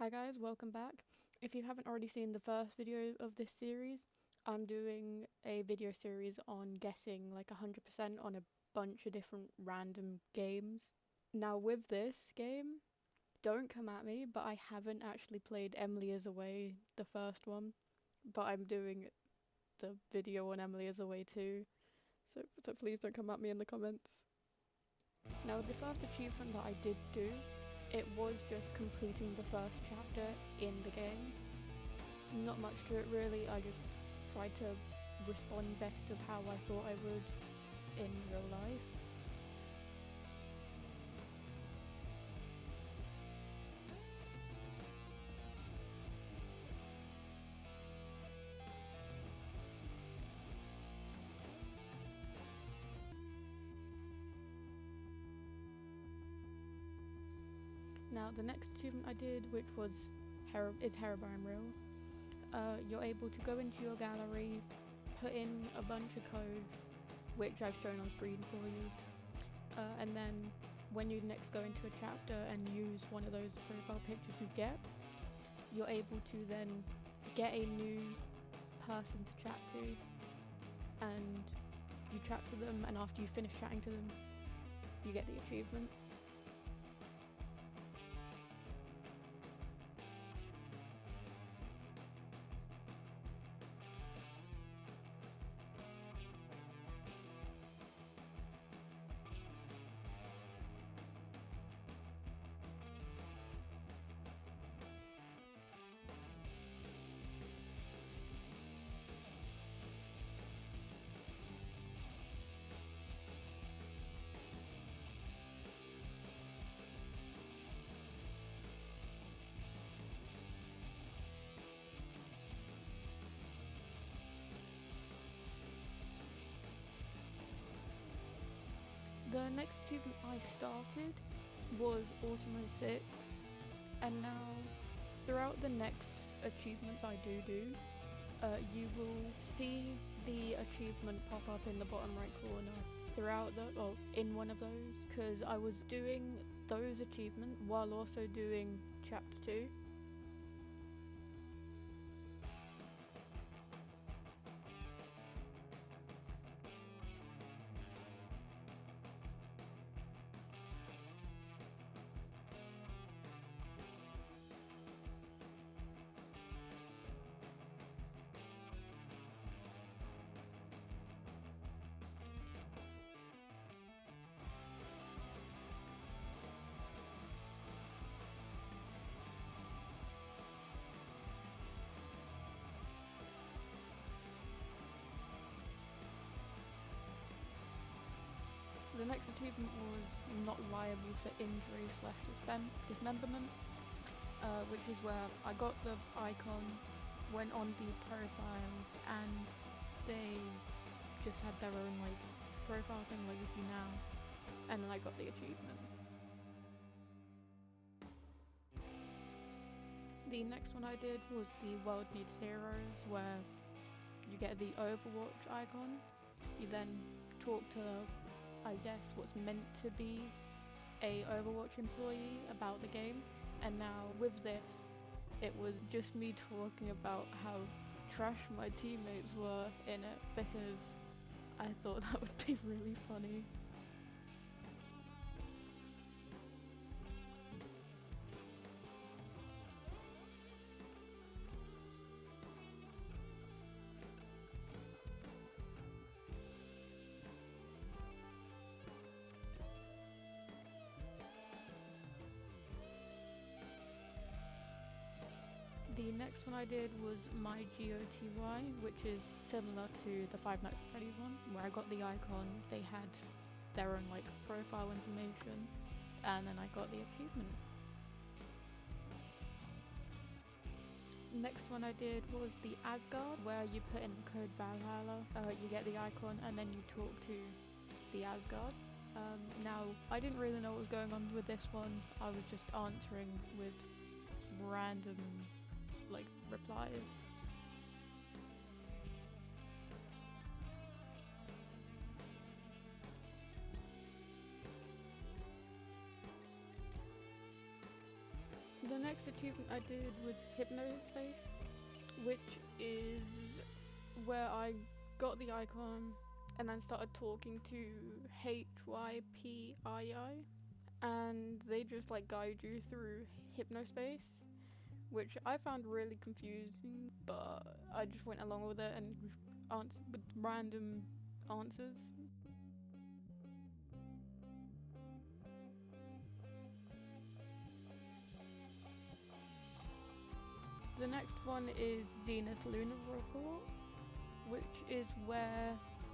Hi guys, welcome back. If you haven't already seen the first video of this series, I'm doing a video series on guessing like 100% on a bunch of different random games. Now with this game, don't come at me, but I haven't actually played Emily is Away, the first one, but I'm doing the video on Emily is Away too, so please don't come at me in the comments. Now the first achievement that I did do, it was just completing the first chapter in the game. Not much to it really, I just tried to respond best of how I thought I would in real life. Now the next achievement I did, which was Herobrine Reel, you're able to go into your gallery, put in a bunch of code, which I've shown on screen for you, and then when you next go into a chapter and use one of those profile pictures you get, you're able to then get a new person to chat to, and you chat to them, and after you finish chatting to them, you get the achievement. The next achievement I started was Autumn 06, and now throughout the next achievements I do, you will see the achievement pop up in the bottom right corner in one of those, because I was doing those achievements while also doing chapter 2. The next achievement was not liable for injury/dismemberment, which is where I got the icon, went on the profile, and they just had their own like profile thing like you see now, and then I got the achievement. The next one I did was the World Needs Heroes, where you get the Overwatch icon. You then talk to, I guess, what's meant to be a Overwatch employee about the game, and now with this it was just me talking about how trash my teammates were in it, because I thought that would be really funny. The next one I did was My GOTY, which is similar to the Five Nights at Freddy's one, where I got the icon, they had their own like profile information, and then I got the achievement. Next one I did was the Asgard, where you put in the code Valhalla, you get the icon, and then you talk to the Asgard. Now, I didn't really know what was going on with this one, I was just answering with random like replies. The next next achievement I did was Hypnospace, which is where I got the icon and then started talking to HYPII, and they just like guide you through Hypnospace, which I found really confusing, but I just went along with it and answered with random answers. The next one is Zenith Lunar Report, which is where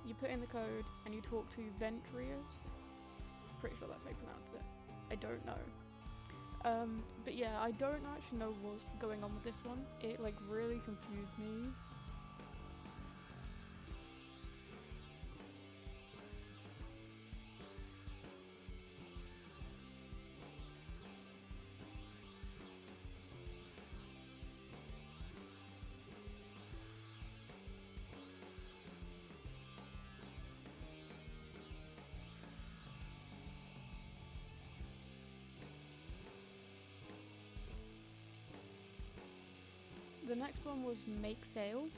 you put in the code and you talk to Ventrius. Pretty sure that's how you pronounce it. I don't know. But yeah, I don't actually know what's going on with this one. It like really confused me. The next one was Make Sail,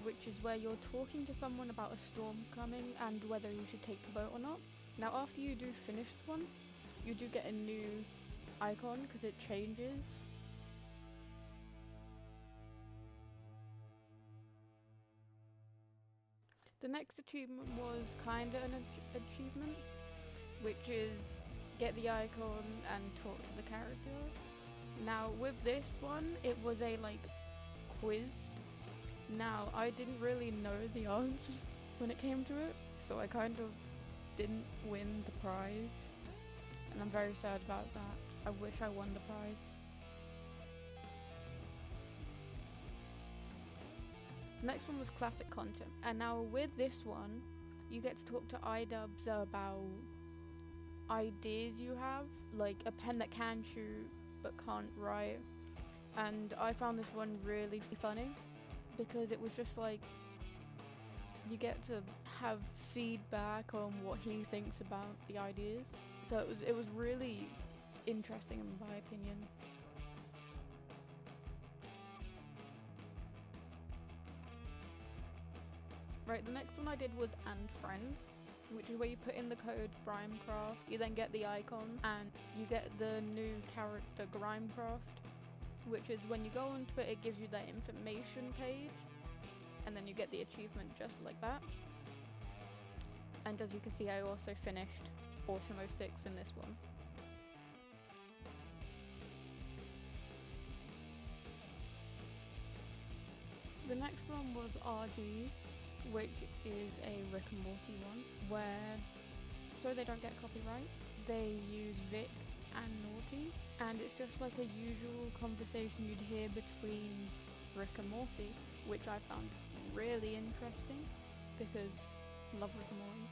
which is where you're talking to someone about a storm coming and whether you should take the boat or not. Now after you do finish this one, you do get a new icon because it changes. The next achievement was kinda an achievement, which is get the icon and talk to the character. Now with this one, it was a like quiz. Now I didn't really know the answers when it came to it, so I kind of didn't win the prize, and I'm very sad about that. I wish I won the prize. The next one was classic content, and now with this one you get to talk to iDubbbz about ideas you have, like a pen that can shoot but can't write. And I found this one really funny because it was just like you get to have feedback on what he thinks about the ideas. So it was really interesting in my opinion. Right, the next one I did was And Friends, which is where you put in the code Grimecraft, you then get the icon and you get the new character Grimecraft, which is when you go onto it, it gives you that information page and then you get the achievement just like that. And as you can see, I also finished Autumn 06 in this one. The next one was RG's, which is a Rick and Morty one, where, so they don't get copyright, they use Vic and Naughty, and it's just like a usual conversation you'd hear between Rick and Morty, which I found really interesting because I love Rick and Morty.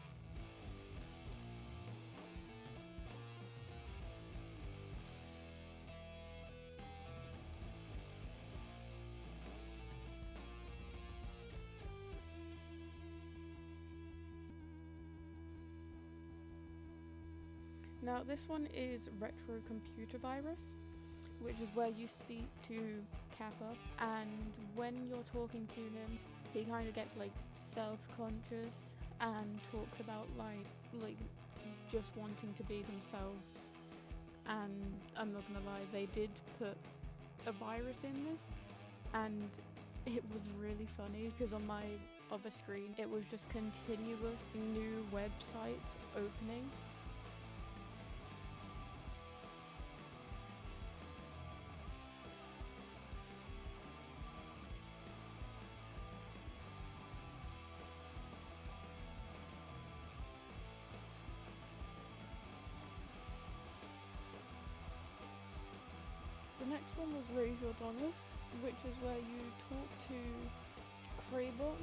Now this one is Retro Computer Virus, which is where you speak to Kappa, and when you're talking to him, he kind of gets like self-conscious and talks about like just wanting to be themselves. And I'm not gonna lie, they did put a virus in this, and it was really funny because on my other screen it was just continuous new websites opening. The next one was Raise Your Dollars, which is where you talk to Kraybot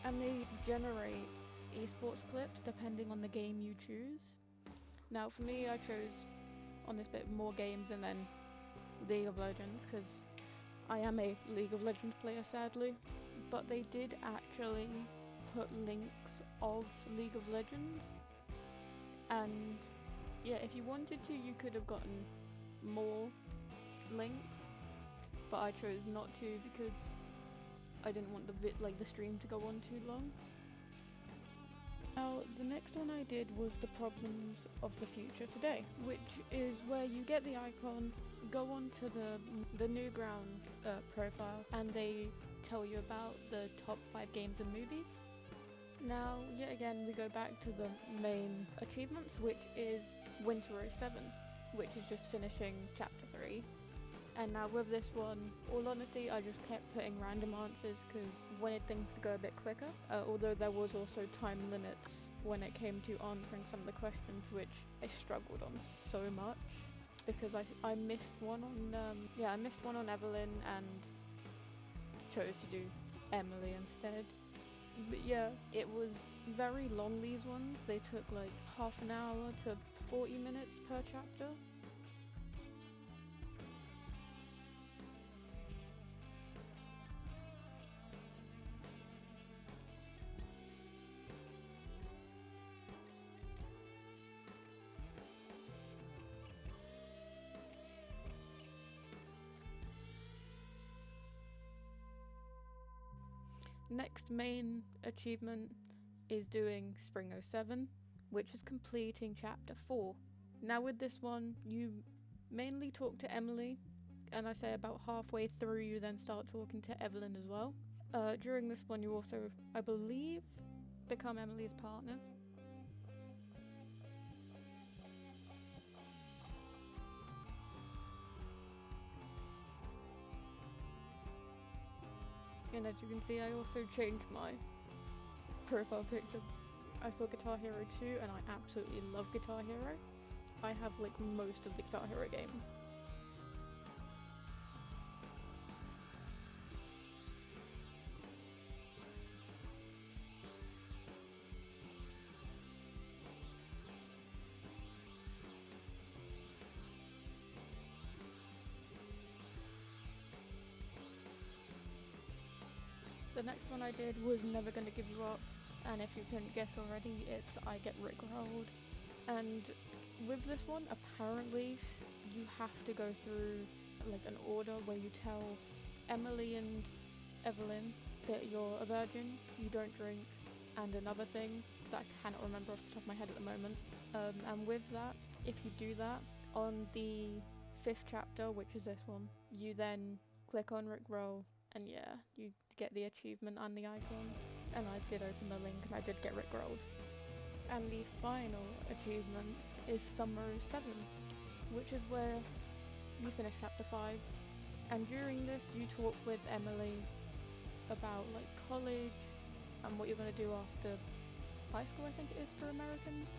and they generate esports clips depending on the game you choose. Now for me, I chose on this bit more games and then League of Legends because I am a League of Legends player sadly, but they did actually put links of League of Legends, and yeah, if you wanted to you could have gotten more links, but I chose not to because I didn't want the stream to go on too long. Now, the next one I did was the problems of the future today, which is where you get the icon, go on to the Newground profile, and they tell you about the top 5 games and movies. Now, yet again, we go back to the main achievements, which is Winter 07, which is just finishing Chapter 3. And now with this one, all honesty, I just kept putting random answers because wanted things to go a bit quicker, although there was also time limits when it came to answering some of the questions, which I struggled on so much because I missed one on I missed one on Evelyn and chose to do Emily instead. But yeah, it was very long, these ones. They took like half an hour to 40 minutes per chapter. Next main achievement is doing Spring 07, which is completing Chapter 4. Now with this one, you mainly talk to Emily, and I say about halfway through you then start talking to Evelyn as well. During this one you also, I believe, become Emily's partner. And as you can see, I also changed my profile picture. I saw Guitar Hero 2 and I absolutely love Guitar Hero. I have like most of the Guitar Hero games. The next one I did was Never Gonna Give You Up, and if you couldn't guess already, it's I Get Rickrolled. And with this one, apparently you have to go through like an order where you tell Emily and Evelyn that you're a virgin, you don't drink, and another thing that I cannot remember off the top of my head at the moment. And with that, if you do that, on the 5th chapter, which is this one, you then click on Rickroll, and yeah, you get the achievement and the icon. And I did open the link and I did get Rickrolled. And the final achievement is Summer 07, which is where you finish Chapter 5. And during this you talk with Emily about like college and what you're going to do after high school, I think it is for Americans.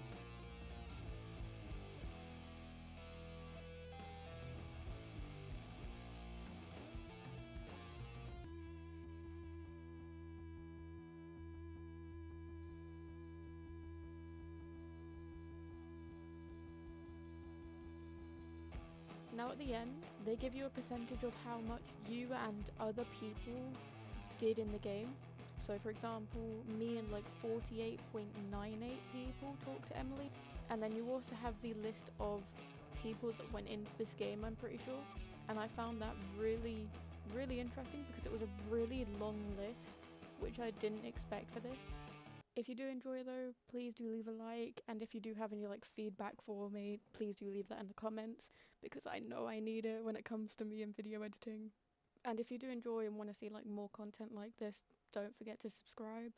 Now at the end, they give you a percentage of how much you and other people did in the game. So for example, me and like 48.98 people talked to Emily. And then you also have the list of people that went into this game, I'm pretty sure. And I found that really, really interesting because it was a really long list, which I didn't expect for this. If you do enjoy though, please do leave a like, and if you do have any like feedback for me, please do leave that in the comments, because I know I need it when it comes to me and video editing. And if you do enjoy and want to see like more content like this, don't forget to subscribe.